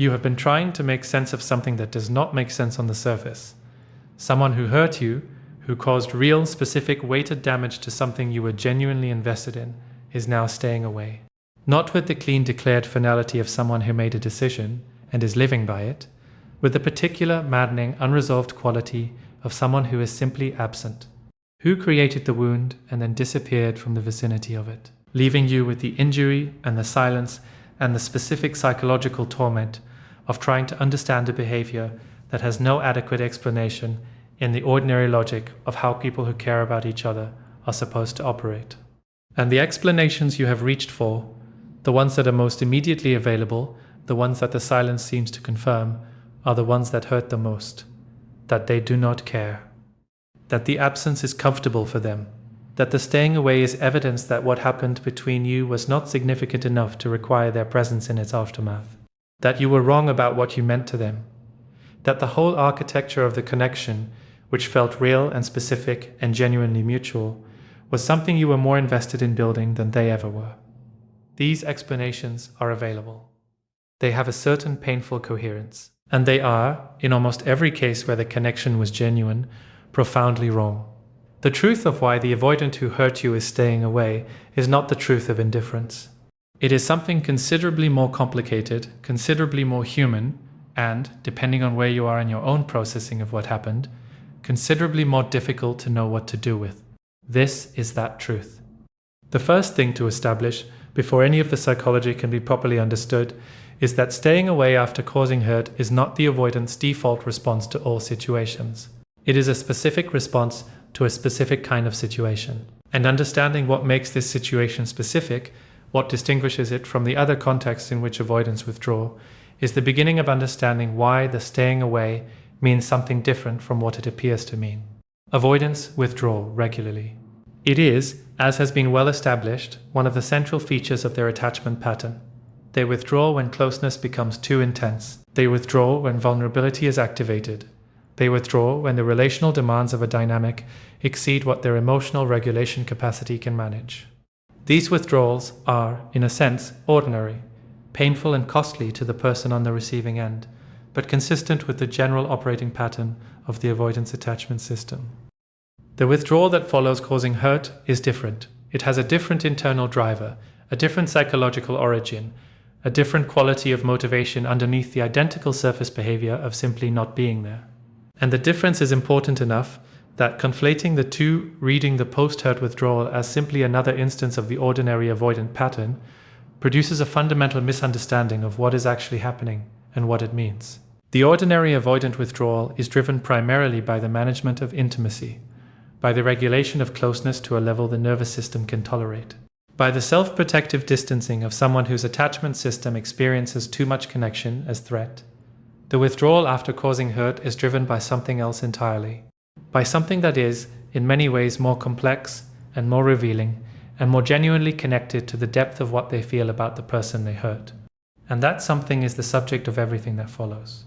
You have been trying to make sense of something that does not make sense on the surface. Someone who hurt you, who caused real, specific, weighted damage to something you were genuinely invested in, is now staying away. Not with the clean declared finality of someone who made a decision and is living by it, with the particular, maddening, unresolved quality of someone who is simply absent, who created the wound and then disappeared from the vicinity of it, leaving you with the injury and the silence and the specific psychological torment of trying to understand a behavior that has no adequate explanation in the ordinary logic of how people who care about each other are supposed to operate. And the explanations you have reached for, the ones that are most immediately available, the ones that the silence seems to confirm, are the ones that hurt the most. That they do not care. That the absence is comfortable for them. That the staying away is evidence that what happened between you was not significant enough to require their presence in its aftermath. That you were wrong about what you meant to them. That the whole architecture of the connection, which felt real and specific and genuinely mutual, was something you were more invested in building than they ever were. These explanations are available. They have a certain painful coherence, and they are, in almost every case where the connection was genuine, profoundly wrong. The truth of why the avoidant who hurt you is staying away is not the truth of indifference. It is something considerably more complicated, considerably more human, and, depending on where you are in your own processing of what happened, considerably more difficult to know what to do with. This is that truth. The first thing to establish, before any of the psychology can be properly understood, is that staying away after causing hurt is not the avoidant's default response to all situations. It is a specific response to a specific kind of situation. And understanding what makes this situation specific, what distinguishes it from the other contexts in which avoidants withdraw, is the beginning of understanding why the staying away means something different from what it appears to mean. Avoidants withdraw regularly. It is, as has been well established, one of the central features of their attachment pattern. They withdraw when closeness becomes too intense. They withdraw when vulnerability is activated. They withdraw when the relational demands of a dynamic exceed what their emotional regulation capacity can manage. These withdrawals are, in a sense, ordinary, painful and costly to the person on the receiving end, but consistent with the general operating pattern of the avoidance attachment system. The withdrawal that follows causing hurt is different. It has a different internal driver, a different psychological origin, a different quality of motivation underneath the identical surface behavior of simply not being there. And the difference is important enough that conflating the two, reading the post-hurt withdrawal as simply another instance of the ordinary avoidant pattern, produces a fundamental misunderstanding of what is actually happening and what it means. The ordinary avoidant withdrawal is driven primarily by the management of intimacy, by the regulation of closeness to a level the nervous system can tolerate, by the self-protective distancing of someone whose attachment system experiences too much connection as threat. The withdrawal after causing hurt is driven by something else entirely, by something that is, in many ways, more complex and more revealing and more genuinely connected to the depth of what they feel about the person they hurt. And that something is the subject of everything that follows.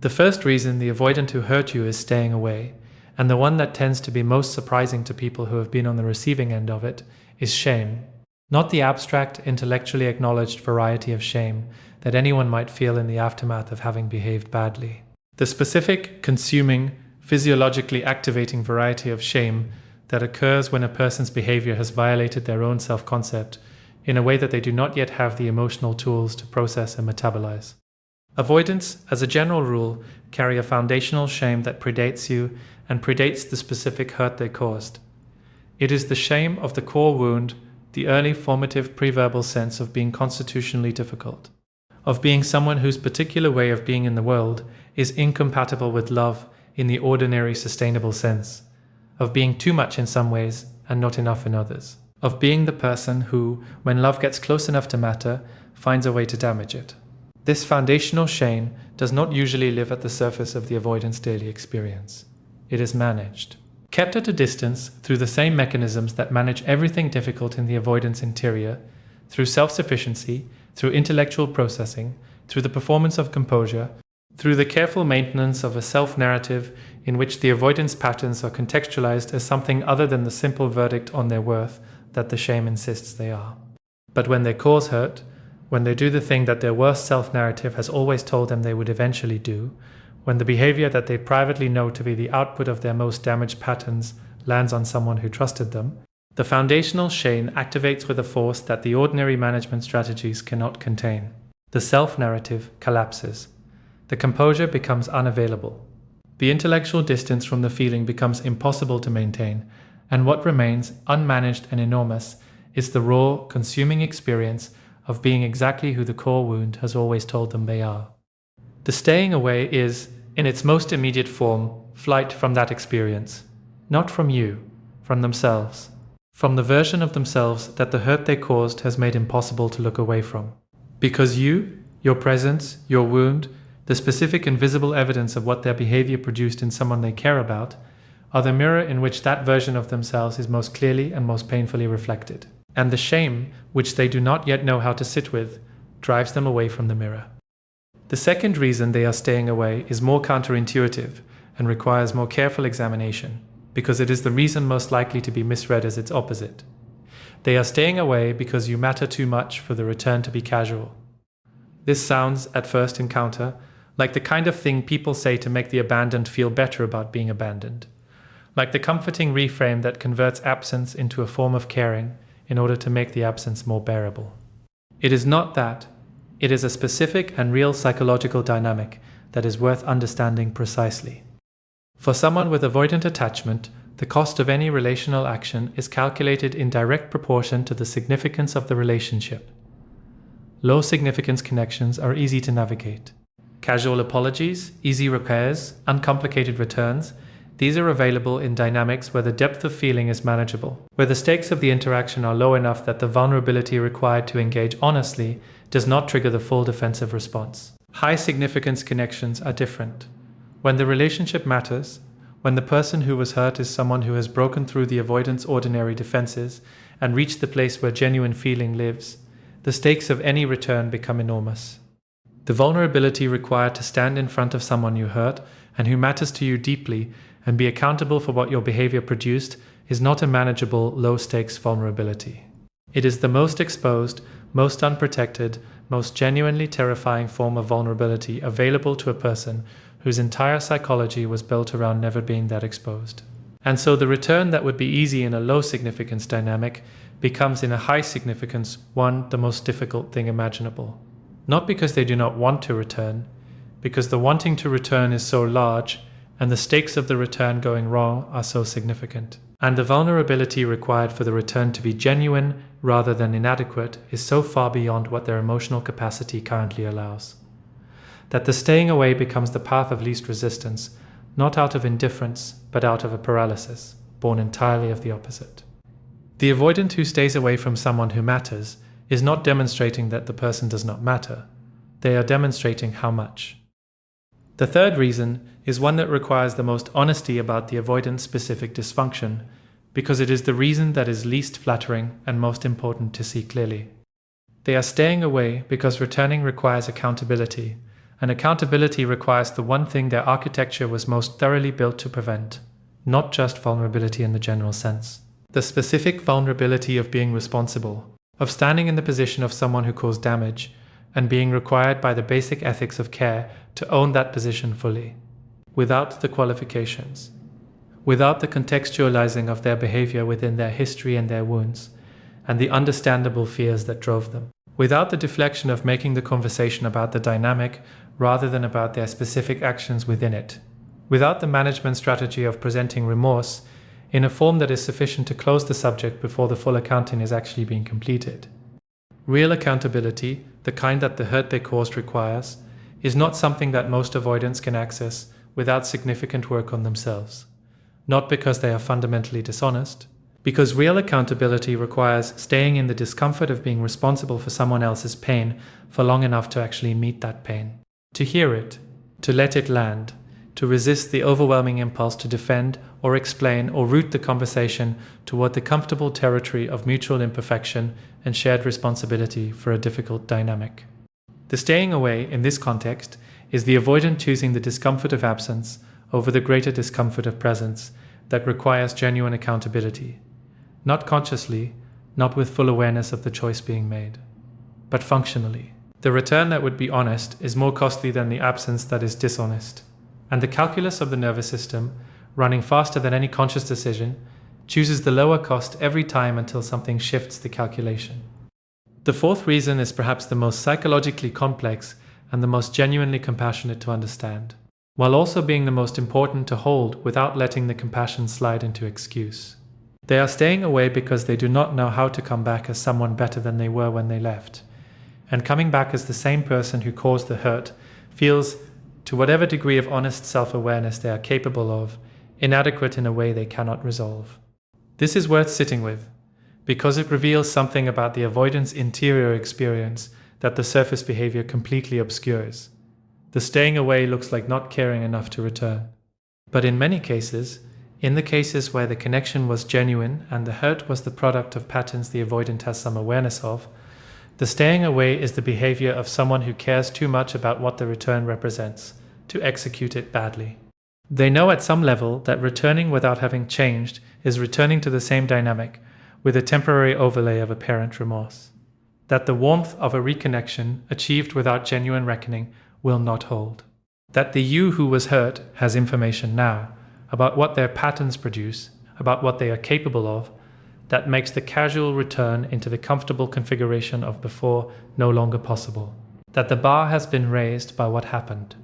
The first reason the avoidant who hurt you is staying away, and the one that tends to be most surprising to people who have been on the receiving end of it, is shame. Not the abstract, intellectually acknowledged variety of shame that anyone might feel in the aftermath of having behaved badly. The specific, consuming, physiologically activating variety of shame that occurs when a person's behavior has violated their own self-concept in a way that they do not yet have the emotional tools to process and metabolize. Avoidants, as a general rule, carry a foundational shame that predates you and predates the specific hurt they caused. It is the shame of the core wound, the early formative preverbal sense of being constitutionally difficult, of being someone whose particular way of being in the world is incompatible with love in the ordinary sustainable sense, of being too much in some ways and not enough in others, of being the person who, when love gets close enough to matter, finds a way to damage it. This foundational shame does not usually live at the surface of the avoidance daily experience. It is managed, kept at a distance through the same mechanisms that manage everything difficult in the avoidance interior, through self-sufficiency, through intellectual processing, through the performance of composure, through the careful maintenance of a self-narrative in which the avoidance patterns are contextualized as something other than the simple verdict on their worth that the shame insists they are. But when they cause hurt, when they do the thing that their worst self-narrative has always told them they would eventually do, when the behavior that they privately know to be the output of their most damaged patterns lands on someone who trusted them, the foundational shame activates with a force that the ordinary management strategies cannot contain. The self-narrative collapses. The composure becomes unavailable. The intellectual distance from the feeling becomes impossible to maintain, and what remains, unmanaged and enormous, is the raw, consuming experience of being exactly who the core wound has always told them they are. The staying away is, in its most immediate form, flight from that experience. Not from you, from themselves. From the version of themselves that the hurt they caused has made impossible to look away from. Because you, your presence, your wound, the specific and visible evidence of what their behavior produced in someone they care about, are the mirror in which that version of themselves is most clearly and most painfully reflected. And the shame, which they do not yet know how to sit with, drives them away from the mirror. The second reason they are staying away is more counterintuitive and requires more careful examination, because it is the reason most likely to be misread as its opposite. They are staying away because you matter too much for the return to be casual. This sounds, at first encounter, like the kind of thing people say to make the abandoned feel better about being abandoned, like the comforting reframe that converts absence into a form of caring in order to make the absence more bearable. It is not that. It is a specific and real psychological dynamic that is worth understanding precisely. For someone with avoidant attachment, the cost of any relational action is calculated in direct proportion to the significance of the relationship. Low significance connections are easy to navigate. Casual apologies, easy repairs, uncomplicated returns, these are available in dynamics where the depth of feeling is manageable, where the stakes of the interaction are low enough that the vulnerability required to engage honestly does not trigger the full defensive response. High significance connections are different. When the relationship matters, when the person who was hurt is someone who has broken through the avoidant's ordinary defenses and reached the place where genuine feeling lives, the stakes of any return become enormous. The vulnerability required to stand in front of someone you hurt and who matters to you deeply and be accountable for what your behavior produced is not a manageable, low-stakes vulnerability. It is the most exposed, most unprotected, most genuinely terrifying form of vulnerability available to a person whose entire psychology was built around never being that exposed. And so the return that would be easy in a low-significance dynamic becomes in a high-significance one the most difficult thing imaginable. Not because they do not want to return, because the wanting to return is so large and the stakes of the return going wrong are so significant. And the vulnerability required for the return to be genuine rather than inadequate is so far beyond what their emotional capacity currently allows, that the staying away becomes the path of least resistance, not out of indifference, but out of a paralysis, born entirely of the opposite. The avoidant who stays away from someone who matters is not demonstrating that the person does not matter. They are demonstrating how much. The third reason is one that requires the most honesty about the avoidant-specific dysfunction, because it is the reason that is least flattering and most important to see clearly. They are staying away because returning requires accountability, and accountability requires the one thing their architecture was most thoroughly built to prevent, not just vulnerability in the general sense. The specific vulnerability of being responsible, of standing in the position of someone who caused damage, and being required by the basic ethics of care to own that position fully, without the qualifications, without the contextualizing of their behavior within their history and their wounds, and the understandable fears that drove them, without the deflection of making the conversation about the dynamic rather than about their specific actions within it, without the management strategy of presenting remorse in a form that is sufficient to close the subject before the full accounting is actually being completed. Real accountability, the kind that the hurt they caused requires, is not something that most avoidants can access without significant work on themselves. Not because they are fundamentally dishonest, because real accountability requires staying in the discomfort of being responsible for someone else's pain for long enough to actually meet that pain, to hear it, to let it land, to resist the overwhelming impulse to defend or explain or route the conversation toward the comfortable territory of mutual imperfection and shared responsibility for a difficult dynamic. The staying away in this context is the avoidant choosing the discomfort of absence over the greater discomfort of presence that requires genuine accountability, not consciously, not with full awareness of the choice being made. but functionally. The return that would be honest is more costly than the absence that is dishonest. And the calculus of the nervous system, running faster than any conscious decision, chooses the lower cost every time until something shifts the calculation. The fourth reason is perhaps the most psychologically complex and the most genuinely compassionate to understand, while also being the most important to hold without letting the compassion slide into excuse. They are staying away because they do not know how to come back as someone better than they were when they left. And coming back as the same person who caused the hurt feels, to whatever degree of honest self-awareness they are capable of, inadequate in a way they cannot resolve. This is worth sitting with, because it reveals something about the avoidant's interior experience that the surface behavior completely obscures. The staying away looks like not caring enough to return. But in many cases, in the cases where the connection was genuine and the hurt was the product of patterns the avoidant has some awareness of, the staying away is the behavior of someone who cares too much about what the return represents to execute it badly. They know at some level that returning without having changed is returning to the same dynamic with a temporary overlay of apparent remorse. That the warmth of a reconnection achieved without genuine reckoning will not hold. That the you who was hurt has information now about what their patterns produce, about what they are capable of, that makes the casual return into the comfortable configuration of before no longer possible. That the bar has been raised by what happened,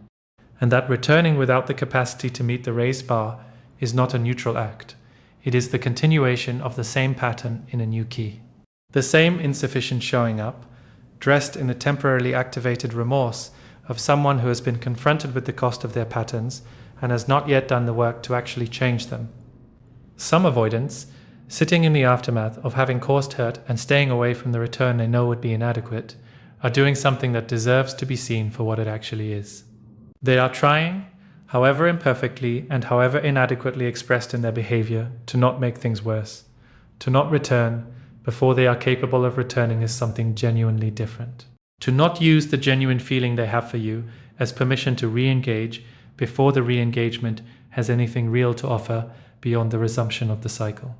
and that returning without the capacity to meet the raised bar is not a neutral act. It is the continuation of the same pattern in a new key. The same insufficient showing up, dressed in the temporarily activated remorse of someone who has been confronted with the cost of their patterns and has not yet done the work to actually change them. Some avoidants, sitting in the aftermath of having caused hurt and staying away from the return they know would be inadequate, are doing something that deserves to be seen for what it actually is. They are trying, however imperfectly and however inadequately expressed in their behavior, to not make things worse, to not return before they are capable of returning as something genuinely different, to not use the genuine feeling they have for you as permission to re-engage before the re-engagement has anything real to offer beyond the resumption of the cycle.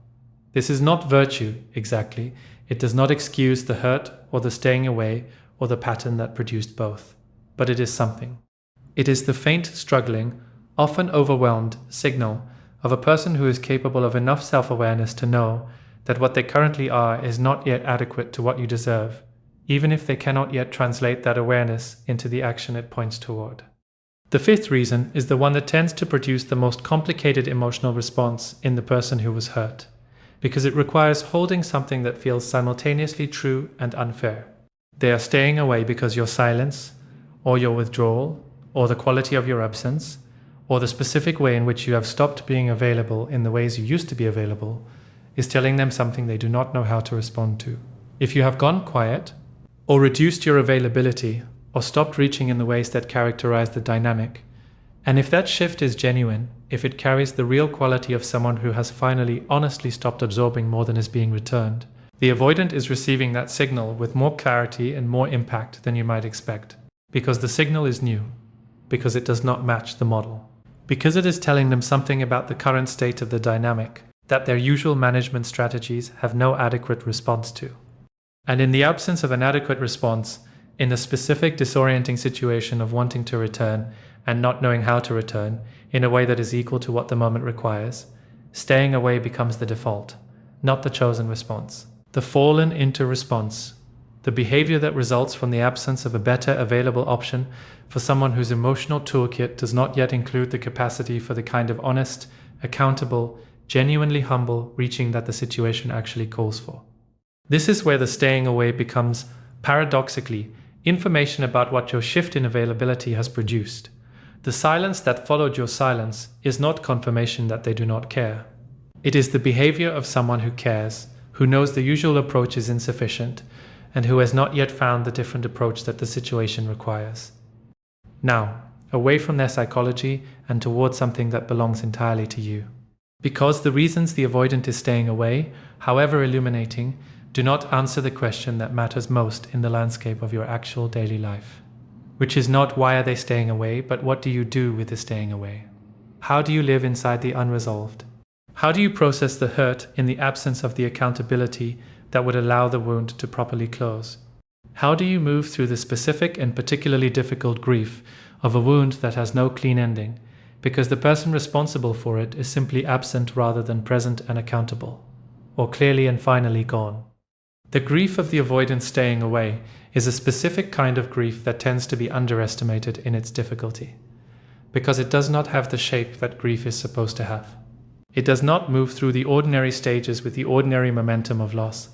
This is not virtue, exactly. It does not excuse the hurt or the staying away or the pattern that produced both. But it is something. It is the faint struggling, often overwhelmed signal of a person who is capable of enough self-awareness to know that what they currently are is not yet adequate to what you deserve, even if they cannot yet translate that awareness into the action it points toward. The fifth reason is the one that tends to produce the most complicated emotional response in the person who was hurt, because it requires holding something that feels simultaneously true and unfair. They are staying away because your silence, or your withdrawal, or the quality of your absence, or the specific way in which you have stopped being available in the ways you used to be available, is telling them something they do not know how to respond to. If you have gone quiet, or reduced your availability, or stopped reaching in the ways that characterize the dynamic, and if that shift is genuine, if it carries the real quality of someone who has finally honestly stopped absorbing more than is being returned, the avoidant is receiving that signal with more clarity and more impact than you might expect, because the signal is new, because it does not match the model, because it is telling them something about the current state of the dynamic that their usual management strategies have no adequate response to. And in the absence of an adequate response, in the specific disorienting situation of wanting to return and not knowing how to return in a way that is equal to what the moment requires, staying away becomes the default, not the chosen response. The fallen into response, the behavior that results from the absence of a better available option for someone whose emotional toolkit does not yet include the capacity for the kind of honest, accountable, genuinely humble reaching that the situation actually calls for. This is where the staying away becomes, paradoxically, information about what your shift in availability has produced. The silence that followed your silence is not confirmation that they do not care. It is the behavior of someone who cares, who knows the usual approach is insufficient, and who has not yet found the different approach that the situation requires. Now, away from their psychology and towards something that belongs entirely to you. Because the reasons the avoidant is staying away, however illuminating, do not answer the question that matters most in the landscape of your actual daily life. Which is not why are they staying away, but what do you do with the staying away? How do you live inside the unresolved? How do you process the hurt in the absence of the accountability that would allow the wound to properly close? How do you move through the specific and particularly difficult grief of a wound that has no clean ending, because the person responsible for it is simply absent rather than present and accountable, or clearly and finally gone? The grief of the avoidant staying away is a specific kind of grief that tends to be underestimated in its difficulty, because it does not have the shape that grief is supposed to have. It does not move through the ordinary stages with the ordinary momentum of loss,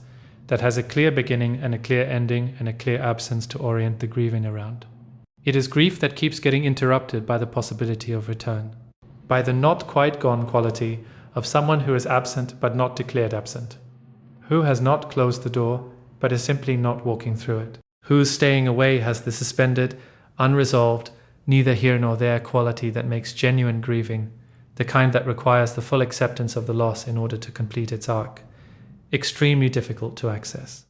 that has a clear beginning and a clear ending and a clear absence to orient the grieving around. It is grief that keeps getting interrupted by the possibility of return, by the not quite gone quality of someone who is absent but not declared absent, who has not closed the door but is simply not walking through it, whose staying away has the suspended, unresolved, neither here nor there quality that makes genuine grieving, the kind that requires the full acceptance of the loss in order to complete its arc, extremely difficult to access.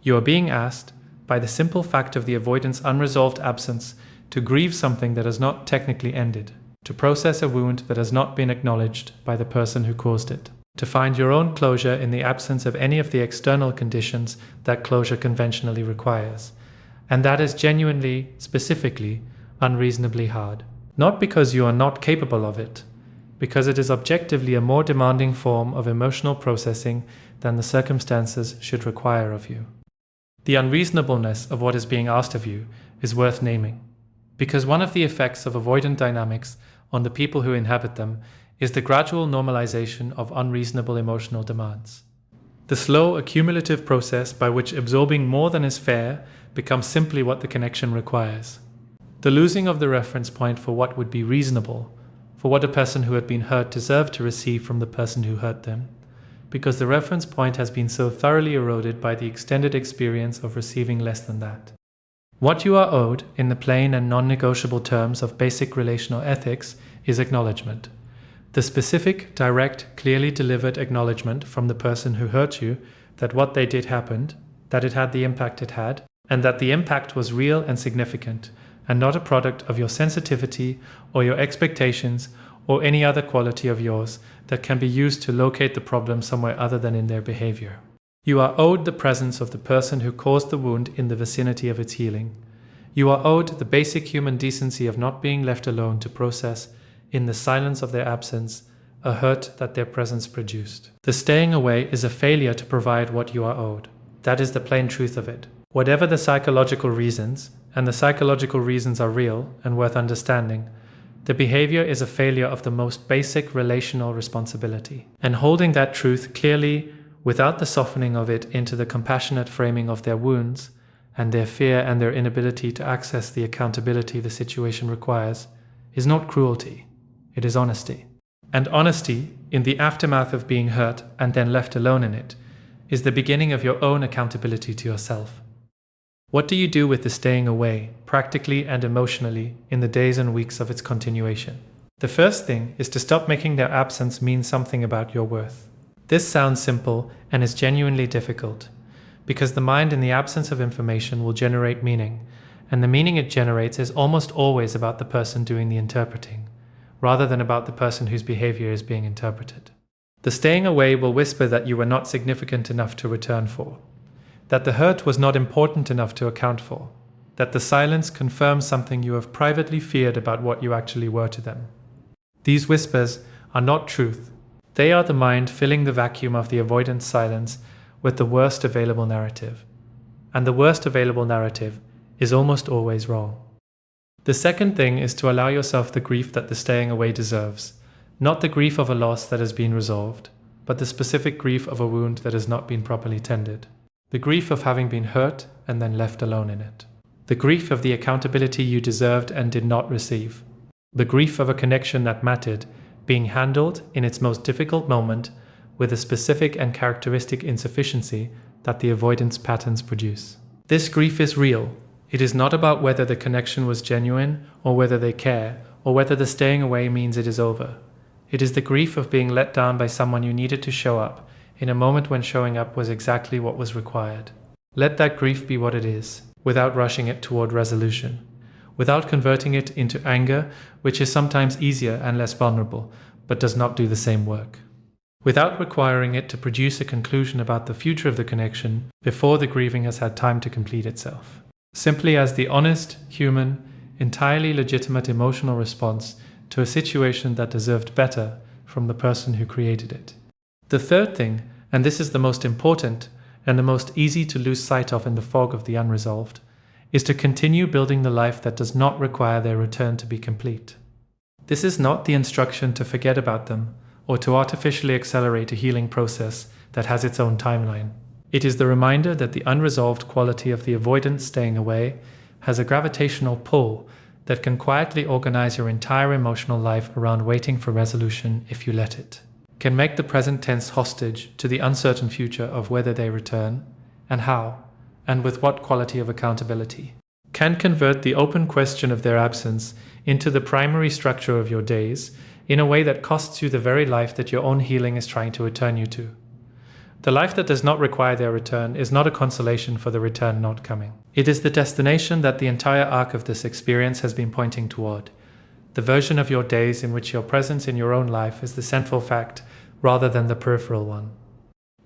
You are being asked, by the simple fact of the avoidant's unresolved absence, to grieve something that has not technically ended, to process a wound that has not been acknowledged by the person who caused it, to find your own closure in the absence of any of the external conditions that closure conventionally requires. And that is genuinely, specifically, unreasonably hard. Not because you are not capable of it, because it is objectively a more demanding form of emotional processing than the circumstances should require of you. The unreasonableness of what is being asked of you is worth naming, because one of the effects of avoidant dynamics on the people who inhabit them is the gradual normalization of unreasonable emotional demands. The slow accumulative process by which absorbing more than is fair becomes simply what the connection requires. The losing of the reference point for what would be reasonable, for what a person who had been hurt deserved to receive from the person who hurt them, because the reference point has been so thoroughly eroded by the extended experience of receiving less than that. What you are owed, in the plain and non-negotiable terms of basic relational ethics, is acknowledgement. The specific, direct, clearly delivered acknowledgement from the person who hurt you that what they did happened, that it had the impact it had, and that the impact was real and significant, and not a product of your sensitivity or your expectations or any other quality of yours that can be used to locate the problem somewhere other than in their behavior. You are owed the presence of the person who caused the wound in the vicinity of its healing. You are owed the basic human decency of not being left alone to process, in the silence of their absence, a hurt that their presence produced. The staying away is a failure to provide what you are owed. That is the plain truth of it. Whatever the psychological reasons, and the psychological reasons are real and worth understanding, the behavior is a failure of the most basic relational responsibility. And holding that truth clearly, without the softening of it into the compassionate framing of their wounds, and their fear and their inability to access the accountability the situation requires, is not cruelty, it is honesty. And honesty, in the aftermath of being hurt and then left alone in it, is the beginning of your own accountability to yourself. What do you do with the staying away, practically and emotionally, in the days and weeks of its continuation? The first thing is to stop making their absence mean something about your worth. This sounds simple and is genuinely difficult, because the mind in the absence of information will generate meaning, and the meaning it generates is almost always about the person doing the interpreting, rather than about the person whose behavior is being interpreted. The staying away will whisper that you were not significant enough to return for, that the hurt was not important enough to account for, that the silence confirms something you have privately feared about what you actually were to them. These whispers are not truth. They are the mind filling the vacuum of the avoidant silence with the worst available narrative. And the worst available narrative is almost always wrong. The second thing is to allow yourself the grief that the staying away deserves, not the grief of a loss that has been resolved, but the specific grief of a wound that has not been properly tended. The grief of having been hurt and then left alone in it. The grief of the accountability you deserved and did not receive. The grief of a connection that mattered, being handled in its most difficult moment with a specific and characteristic insufficiency that the avoidance patterns produce. This grief is real. It is not about whether the connection was genuine or whether they care or whether the staying away means it is over. It is the grief of being let down by someone you needed to show up in a moment when showing up was exactly what was required. Let that grief be what it is, without rushing it toward resolution, without converting it into anger, which is sometimes easier and less vulnerable, but does not do the same work. without requiring it to produce a conclusion about the future of the connection before the grieving has had time to complete itself. Simply as the honest, human, entirely legitimate emotional response to a situation that deserved better from the person who created it. The third thing, and this is the most important and the most easy to lose sight of in the fog of the unresolved, is to continue building the life that does not require their return to be complete. This is not the instruction to forget about them or to artificially accelerate a healing process that has its own timeline. It is the reminder that the unresolved quality of the avoidant staying away has a gravitational pull that can quietly organize your entire emotional life around waiting for resolution if you let it, can make the present tense hostage to the uncertain future of whether they return, and how, and with what quality of accountability, can convert the open question of their absence into the primary structure of your days in a way that costs you the very life that your own healing is trying to return you to. The life that does not require their return is not a consolation for the return not coming. It is the destination that the entire arc of this experience has been pointing toward, the version of your days in which your presence in your own life is the central fact rather than the peripheral one,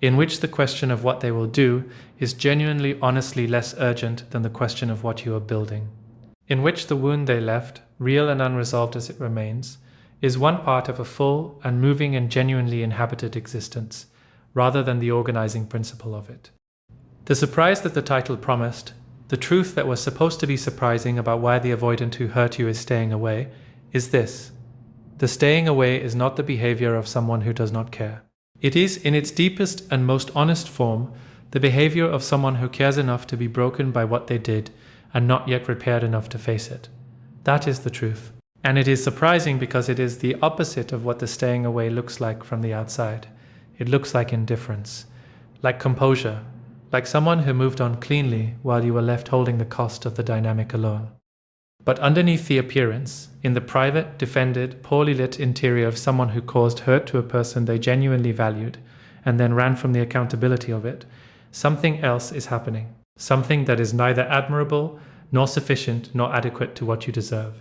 in which the question of what they will do is genuinely, honestly less urgent than the question of what you are building, in which the wound they left, real and unresolved as it remains, is one part of a full and moving and genuinely inhabited existence, rather than the organizing principle of it. The surprise that the title promised, the truth that was supposed to be surprising about why the avoidant who hurt you is staying away, is this: the staying away is not the behavior of someone who does not care. It is, in its deepest and most honest form, the behavior of someone who cares enough to be broken by what they did and not yet repaired enough to face it. That is the truth. And it is surprising because it is the opposite of what the staying away looks like from the outside. It looks like indifference, like composure, like someone who moved on cleanly while you were left holding the cost of the dynamic alone. But underneath the appearance, in the private, defended, poorly lit interior of someone who caused hurt to a person they genuinely valued and then ran from the accountability of it, something else is happening. Something that is neither admirable, nor sufficient, nor adequate to what you deserve.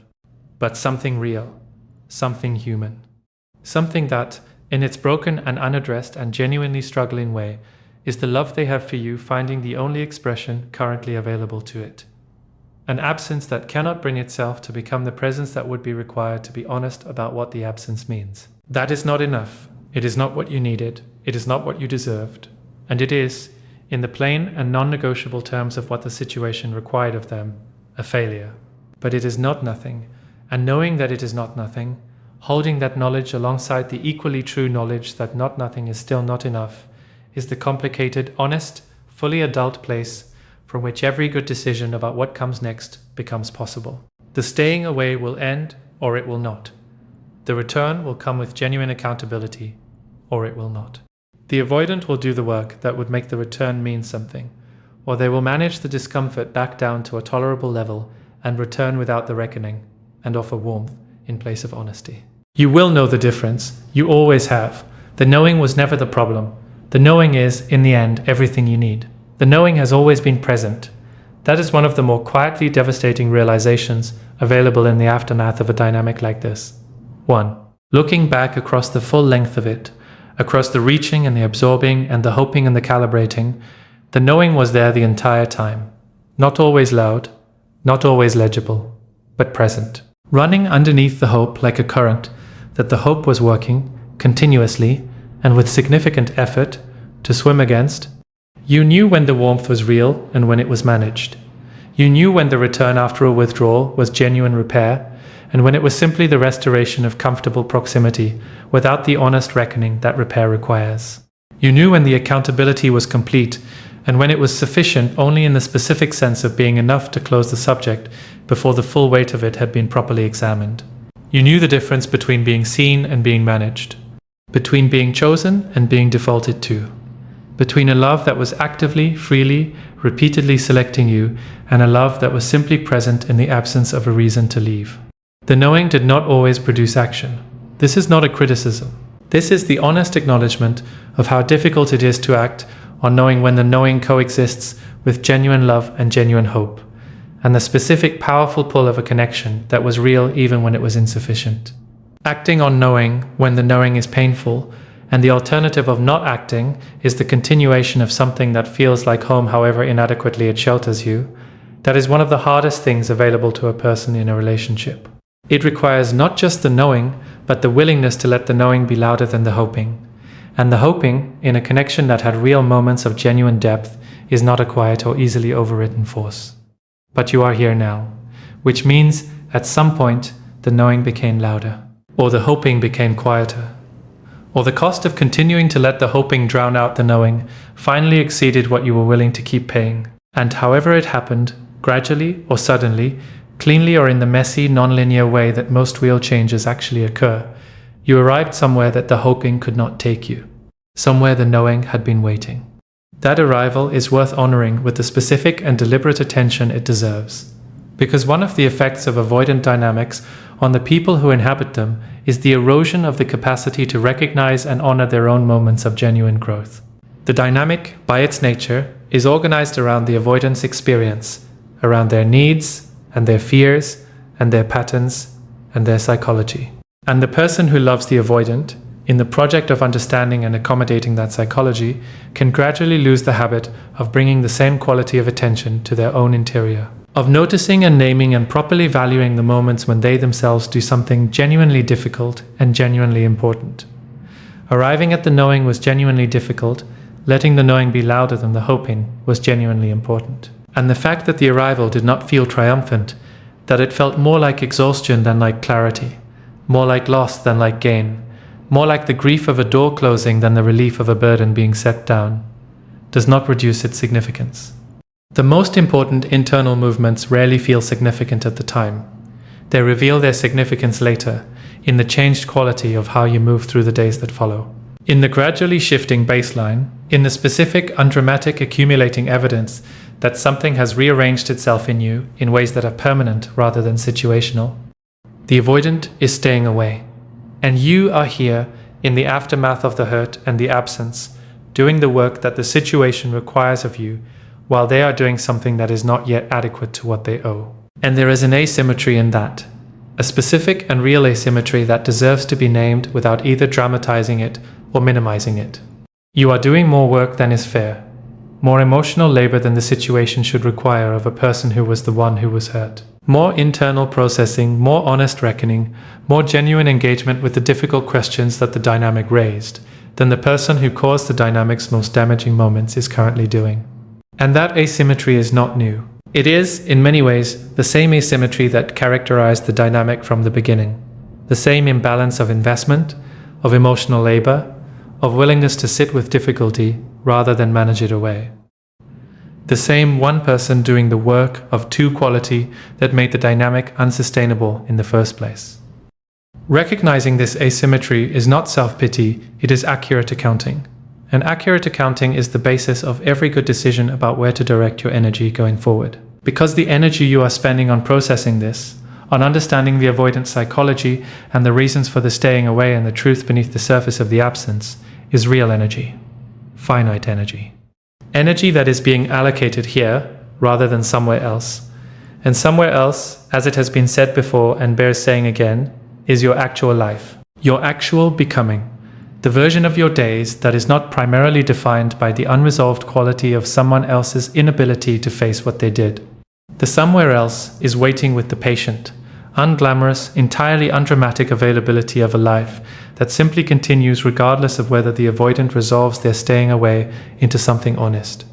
But something real, something human. Something that, in its broken and unaddressed and genuinely struggling way, is the love they have for you finding the only expression currently available to it. An absence that cannot bring itself to become the presence that would be required to be honest about what the absence means. That is not enough. It is not what you needed. It is not what you deserved. And it is, in the plain and non-negotiable terms of what the situation required of them, a failure. But it is not nothing. And knowing that it is not nothing, holding that knowledge alongside the equally true knowledge that not nothing is still not enough, is the complicated, honest, fully adult place from which every good decision about what comes next becomes possible. The staying away will end, or it will not. The return will come with genuine accountability, or it will not. The avoidant will do the work that would make the return mean something, or they will manage the discomfort back down to a tolerable level and return without the reckoning, and offer warmth in place of honesty. You will know the difference. You always have. The knowing was never the problem. The knowing is, in the end, everything you need. The knowing has always been present. That is one of the more quietly devastating realizations available in the aftermath of a dynamic like this. 1. Looking back across the full length of it, across the reaching and the absorbing and the hoping and the calibrating, the knowing was there the entire time. Not always loud, not always legible, but present. Running underneath the hope like a current that the hope was working, continuously, and with significant effort, to swim against. You knew when the warmth was real and when it was managed. You knew when the return after a withdrawal was genuine repair, and when it was simply the restoration of comfortable proximity without the honest reckoning that repair requires. You knew when the accountability was complete, and when it was sufficient only in the specific sense of being enough to close the subject before the full weight of it had been properly examined. You knew the difference between being seen and being managed, between being chosen and being defaulted to, between a love that was actively, freely, repeatedly selecting you and a love that was simply present in the absence of a reason to leave. The knowing did not always produce action. This is not a criticism. This is the honest acknowledgement of how difficult it is to act on knowing when the knowing coexists with genuine love and genuine hope, and the specific powerful pull of a connection that was real even when it was insufficient. Acting on knowing when the knowing is painful, And the alternative of not acting is the continuation of something that feels like home, however inadequately it shelters you. That is one of the hardest things available to a person in a relationship. It requires not just the knowing, but the willingness to let the knowing be louder than the hoping. And the hoping, in a connection that had real moments of genuine depth, is not a quiet or easily overridden force. But you are here now, which means at some point the knowing became louder, or the hoping became quieter, or the cost of continuing to let the hoping drown out the knowing finally exceeded what you were willing to keep paying. And however it happened, gradually or suddenly, cleanly or in the messy, non-linear way that most real changes actually occur, you arrived somewhere that the hoping could not take you, somewhere the knowing had been waiting. That arrival is worth honoring with the specific and deliberate attention it deserves. Because one of the effects of avoidant dynamics on the people who inhabit them is the erosion of the capacity to recognize and honor their own moments of genuine growth. The dynamic, by its nature, is organized around the avoidance experience, around their needs and their fears and their patterns and their psychology. And the person who loves the avoidant, in the project of understanding and accommodating that psychology, can gradually lose the habit of bringing the same quality of attention to their own interior, of noticing and naming and properly valuing the moments when they themselves do something genuinely difficult and genuinely important. Arriving at the knowing was genuinely difficult, letting the knowing be louder than the hoping was genuinely important. And the fact that the arrival did not feel triumphant, that it felt more like exhaustion than like clarity, more like loss than like gain, more like the grief of a door closing than the relief of a burden being set down, does not reduce its significance. The most important internal movements rarely feel significant at the time. They reveal their significance later, in the changed quality of how you move through the days that follow. In the gradually shifting baseline, in the specific, undramatic accumulating evidence that something has rearranged itself in you in ways that are permanent rather than situational. The avoidant is staying away. And you are here in the aftermath of the hurt and the absence, doing the work that the situation requires of you, while they are doing something that is not yet adequate to what they owe. And there is an asymmetry in that, a specific and real asymmetry that deserves to be named without either dramatizing it or minimizing it. You are doing more work than is fair, more emotional labor than the situation should require of a person who was the one who was hurt. More internal processing, more honest reckoning, more genuine engagement with the difficult questions that the dynamic raised than the person who caused the dynamic's most damaging moments is currently doing. And that asymmetry is not new. It is, in many ways, the same asymmetry that characterized the dynamic from the beginning. The same imbalance of investment, of emotional labor, of willingness to sit with difficulty rather than manage it away. The same one person doing the work of two quality that made the dynamic unsustainable in the first place. Recognizing this asymmetry is not self-pity, it is accurate accounting. And accurate accounting is the basis of every good decision about where to direct your energy going forward. Because the energy you are spending on processing this, on understanding the avoidant psychology and the reasons for the staying away and the truth beneath the surface of the absence, is real energy. Finite energy. Energy that is being allocated here rather than somewhere else. And somewhere else, as it has been said before and bears saying again, is your actual life. Your actual becoming. The version of your days that is not primarily defined by the unresolved quality of someone else's inability to face what they did. The somewhere else is waiting with the patient, unglamorous, entirely undramatic availability of a life that simply continues regardless of whether the avoidant resolves their staying away into something honest,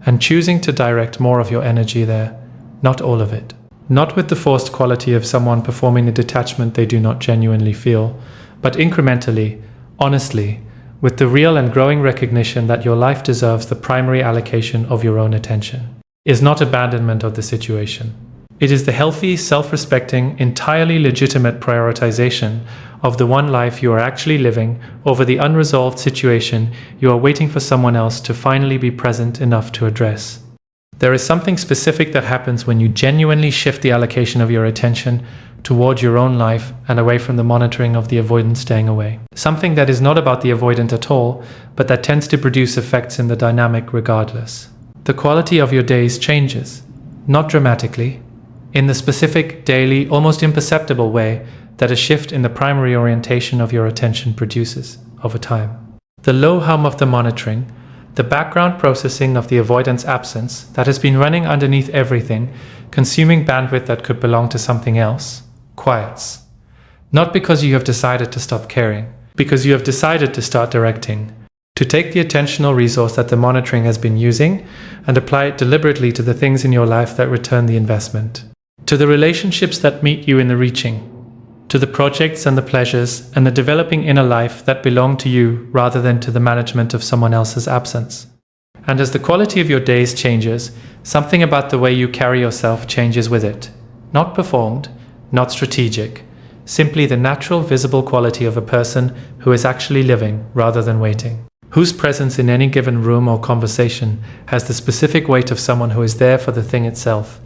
and choosing to direct more of your energy there, not all of it. Not with the forced quality of someone performing a detachment they do not genuinely feel, but incrementally, honestly, with the real and growing recognition that your life deserves the primary allocation of your own attention, is not abandonment of the situation. It is the healthy, self-respecting, entirely legitimate prioritization of the one life you are actually living over the unresolved situation you are waiting for someone else to finally be present enough to address. There is something specific that happens when you genuinely shift the allocation of your attention toward your own life and away from the monitoring of the avoidant staying away. Something that is not about the avoidant at all, but that tends to produce effects in the dynamic regardless. The quality of your days changes, not dramatically, in the specific, daily, almost imperceptible way that a shift in the primary orientation of your attention produces over time. The low hum of the monitoring, the background processing of the avoidance absence that has been running underneath everything, consuming bandwidth that could belong to something else, quiets. Not because you have decided to stop caring, because you have decided to start directing, to take the attentional resource that the monitoring has been using and apply it deliberately to the things in your life that return the investment, to the relationships that meet you in the reaching, to the projects and the pleasures and the developing inner life that belong to you rather than to the management of someone else's absence. And as the quality of your days changes, something about the way you carry yourself changes with it. Not performed, not strategic, simply the natural visible quality of a person who is actually living rather than waiting. Whose presence in any given room or conversation has the specific weight of someone who is there for the thing itself,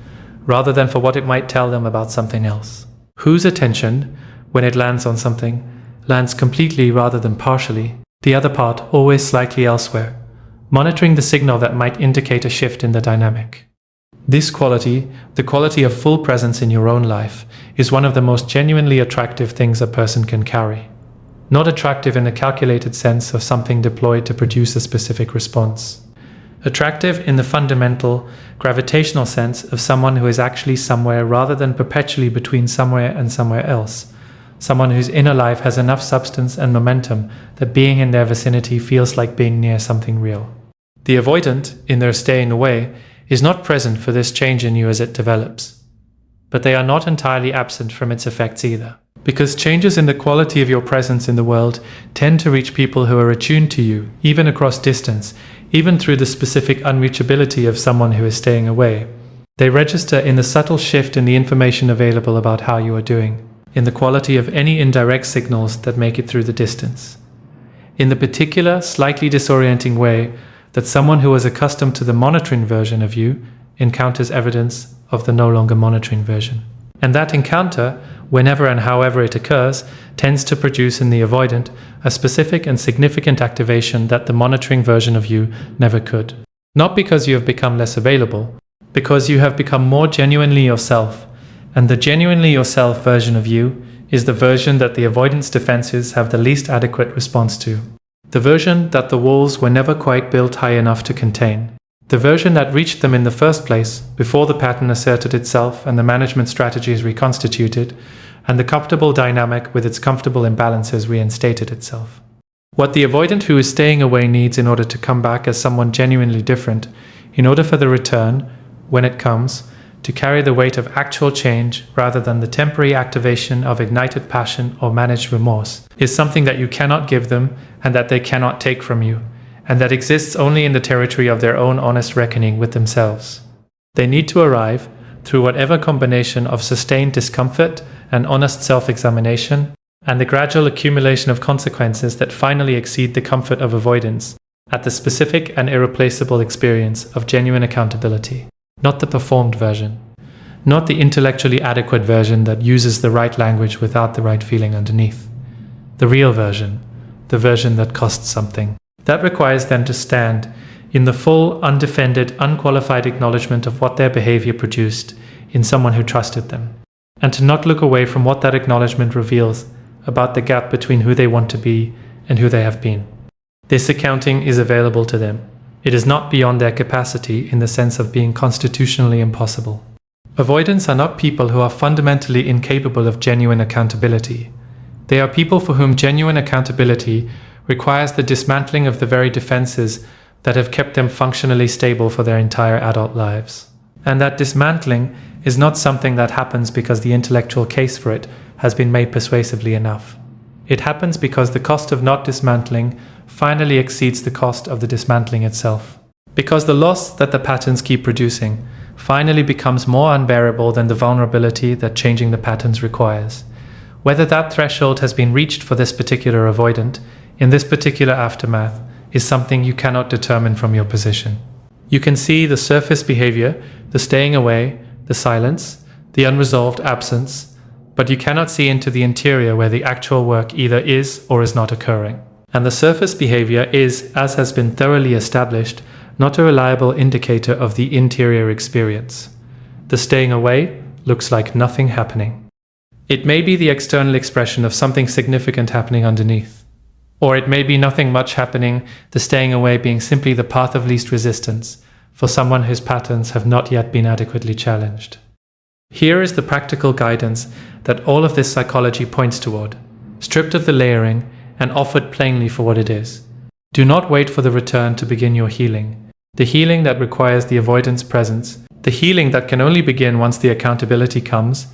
rather than for what it might tell them about something else. Whose attention, when it lands on something, lands completely rather than partially, the other part always slightly elsewhere, monitoring the signal that might indicate a shift in the dynamic. This quality, the quality of full presence in your own life, is one of the most genuinely attractive things a person can carry. Not attractive in a calculated sense of something deployed to produce a specific response. Attractive in the fundamental, gravitational sense of someone who is actually somewhere rather than perpetually between somewhere and somewhere else. Someone whose inner life has enough substance and momentum that being in their vicinity feels like being near something real. The avoidant, in their staying away, is not present for this change in you as it develops. But they are not entirely absent from its effects either. Because changes in the quality of your presence in the world tend to reach people who are attuned to you, even across distance, even through the specific unreachability of someone who is staying away. They register in the subtle shift in the information available about how you are doing, in the quality of any indirect signals that make it through the distance. In the particular, slightly disorienting way that someone who was accustomed to the monitoring version of you encounters evidence of the no longer monitoring version. And that encounter, whenever and however it occurs, tends to produce in the avoidant a specific and significant activation that the monitoring version of you never could. Not because you have become less available, because you have become more genuinely yourself, and the genuinely yourself version of you is the version that the avoidance defenses have the least adequate response to. The version that the walls were never quite built high enough to contain. The version that reached them in the first place, before the pattern asserted itself and the management strategies reconstituted, and the comfortable dynamic with its comfortable imbalances reinstated itself. What the avoidant who is staying away needs in order to come back as someone genuinely different, in order for the return, when it comes, to carry the weight of actual change rather than the temporary activation of ignited passion or managed remorse, is something that you cannot give them and that they cannot take from you, and that exists only in the territory of their own honest reckoning with themselves. They need to arrive, through whatever combination of sustained discomfort and honest self-examination, and the gradual accumulation of consequences that finally exceed the comfort of avoidance, at the specific and irreplaceable experience of genuine accountability. Not the performed version. Not the intellectually adequate version that uses the right language without the right feeling underneath. The real version. The version that costs something. That requires them to stand in the full, undefended, unqualified acknowledgement of what their behavior produced in someone who trusted them, and to not look away from what that acknowledgement reveals about the gap between who they want to be and who they have been. This accounting is available to them. It is not beyond their capacity in the sense of being constitutionally impossible. Avoidants are not people who are fundamentally incapable of genuine accountability. They are people for whom genuine accountability requires the dismantling of the very defenses that have kept them functionally stable for their entire adult lives. And that dismantling is not something that happens because the intellectual case for it has been made persuasively enough. It happens because the cost of not dismantling finally exceeds the cost of the dismantling itself. Because the loss that the patterns keep producing finally becomes more unbearable than the vulnerability that changing the patterns requires. Whether that threshold has been reached for this particular avoidant, in this particular aftermath, is something you cannot determine from your position. You can see the surface behavior, the staying away, the silence, the unresolved absence, but you cannot see into the interior where the actual work either is or is not occurring. And the surface behavior is, as has been thoroughly established, not a reliable indicator of the interior experience. The staying away looks like nothing happening. It may be the external expression of something significant happening underneath. Or it may be nothing much happening, the staying away being simply the path of least resistance for someone whose patterns have not yet been adequately challenged. Here is the practical guidance that all of this psychology points toward, stripped of the layering and offered plainly for what it is. Do not wait for the return to begin your healing, the healing that requires the avoidance presence, the healing that can only begin once the accountability comes,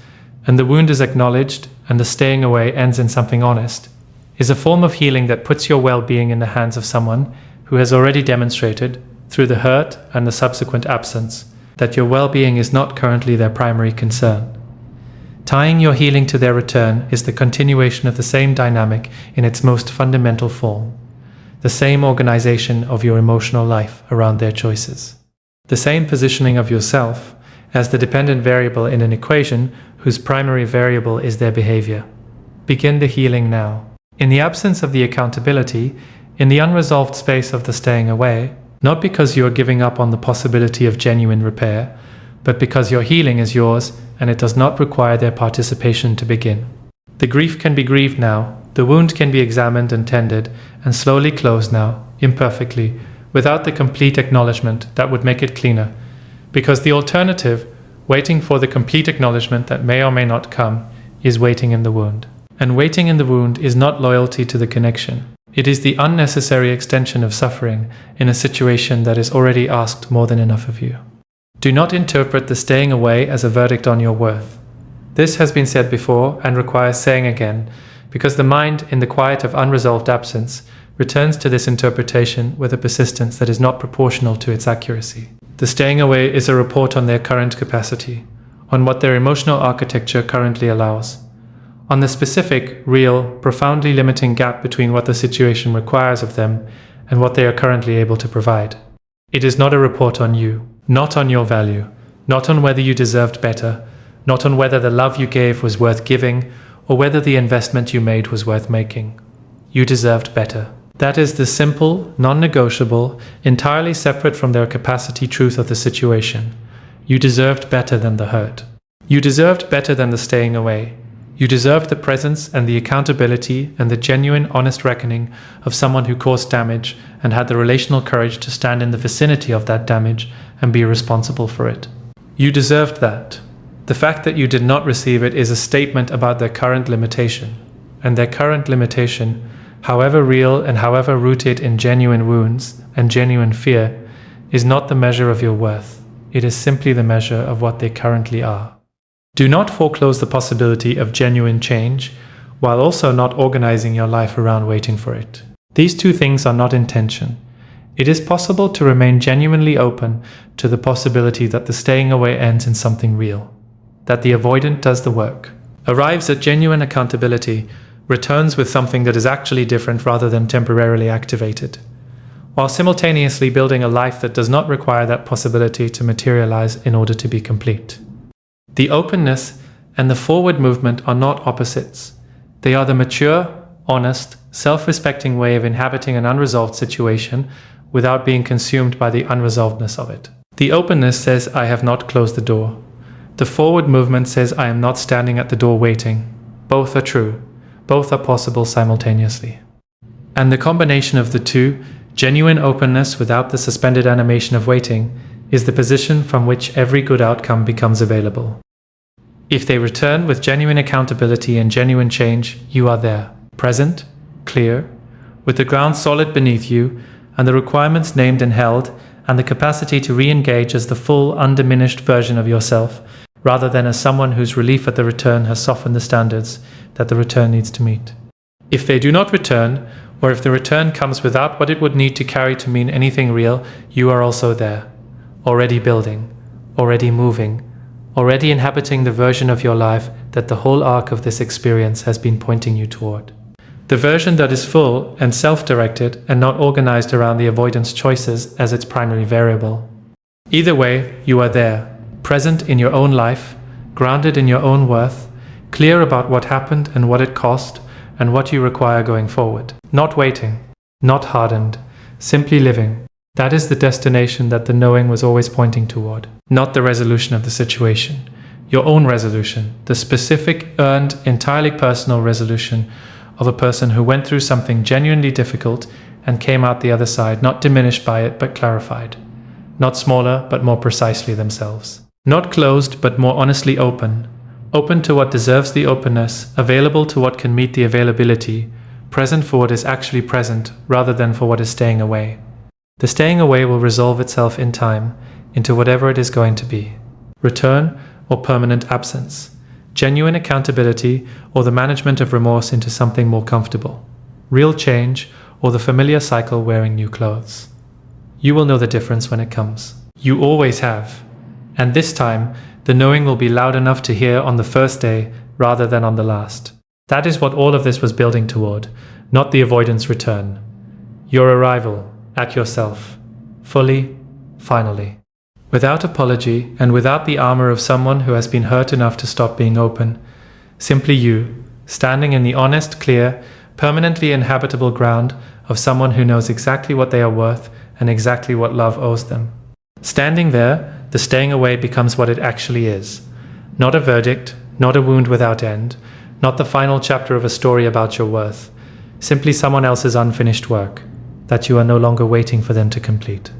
and the wound is acknowledged and the staying away ends in something honest, is a form of healing that puts your well-being in the hands of someone who has already demonstrated, through the hurt and the subsequent absence, that your well-being is not currently their primary concern. Tying your healing to their return is the continuation of the same dynamic in its most fundamental form, the same organization of your emotional life around their choices, the same positioning of yourself as the dependent variable in an equation whose primary variable is their behavior. Begin the healing now. In the absence of the accountability, in the unresolved space of the staying away, not because you are giving up on the possibility of genuine repair, but because your healing is yours and it does not require their participation to begin. The grief can be grieved now, the wound can be examined and tended, and slowly closed now, imperfectly, without the complete acknowledgement that would make it cleaner, because the alternative, waiting for the complete acknowledgement that may or may not come, is waiting in the wound. And waiting in the wound is not loyalty to the connection. It is the unnecessary extension of suffering in a situation that is already asked more than enough of you. Do not interpret the staying away as a verdict on your worth. This has been said before and requires saying again, because the mind, in the quiet of unresolved absence, returns to this interpretation with a persistence that is not proportional to its accuracy. The staying away is a report on their current capacity, on what their emotional architecture currently allows, on the specific, real, profoundly limiting gap between what the situation requires of them and what they are currently able to provide. It is not a report on you, not on your value, not on whether you deserved better, not on whether the love you gave was worth giving, or whether the investment you made was worth making. You deserved better. That is the simple, non-negotiable, entirely separate from their capacity truth of the situation. You deserved better than the hurt. You deserved better than the staying away. You deserved the presence and the accountability and the genuine, honest reckoning of someone who caused damage and had the relational courage to stand in the vicinity of that damage and be responsible for it. You deserved that. The fact that you did not receive it is a statement about their current limitation. And their current limitation, however real and however rooted in genuine wounds and genuine fear, is not the measure of your worth. It is simply the measure of what they currently are. Do not foreclose the possibility of genuine change, while also not organizing your life around waiting for it. These two things are not in tension. It is possible to remain genuinely open to the possibility that the staying away ends in something real, that the avoidant does the work, arrives at genuine accountability, returns with something that is actually different rather than temporarily activated, while simultaneously building a life that does not require that possibility to materialize in order to be complete. The openness and the forward movement are not opposites. They are the mature, honest, self-respecting way of inhabiting an unresolved situation without being consumed by the unresolvedness of it. The openness says, I have not closed the door. The forward movement says, I am not standing at the door waiting. Both are true. Both are possible simultaneously. And the combination of the two, genuine openness without the suspended animation of waiting, is the position from which every good outcome becomes available. If they return with genuine accountability and genuine change, you are there, present, clear, with the ground solid beneath you, and the requirements named and held, and the capacity to re-engage as the full, undiminished version of yourself, rather than as someone whose relief at the return has softened the standards that the return needs to meet. If they do not return, or if the return comes without what it would need to carry to mean anything real, you are also there, already building, already moving, already inhabiting the version of your life that the whole arc of this experience has been pointing you toward. The version that is full and self-directed and not organized around the avoidance choices as its primary variable. Either way, you are there, present in your own life, grounded in your own worth, clear about what happened and what it cost and what you require going forward. Not waiting, not hardened, simply living. That is the destination that the knowing was always pointing toward, not the resolution of the situation. Your own resolution, the specific, earned, entirely personal resolution of a person who went through something genuinely difficult and came out the other side not diminished by it but clarified. Not smaller but more precisely themselves. Not closed but more honestly open. Open to what deserves the openness, available to what can meet the availability, present for what is actually present rather than for what is staying away. The staying away will resolve itself in time into whatever it is going to be. Return or permanent absence. Genuine accountability or the management of remorse into something more comfortable. Real change or the familiar cycle wearing new clothes. You will know the difference when it comes. You always have. And this time, the knowing will be loud enough to hear on the first day rather than on the last. That is what all of this was building toward, not the avoidance return. Your arrival at yourself, fully, finally. Without apology and without the armor of someone who has been hurt enough to stop being open. Simply you, standing in the honest, clear, permanently inhabitable ground of someone who knows exactly what they are worth and exactly what love owes them. Standing there, the staying away becomes what it actually is. Not a verdict, not a wound without end, not the final chapter of a story about your worth. Simply someone else's unfinished work that you are no longer waiting for them to complete.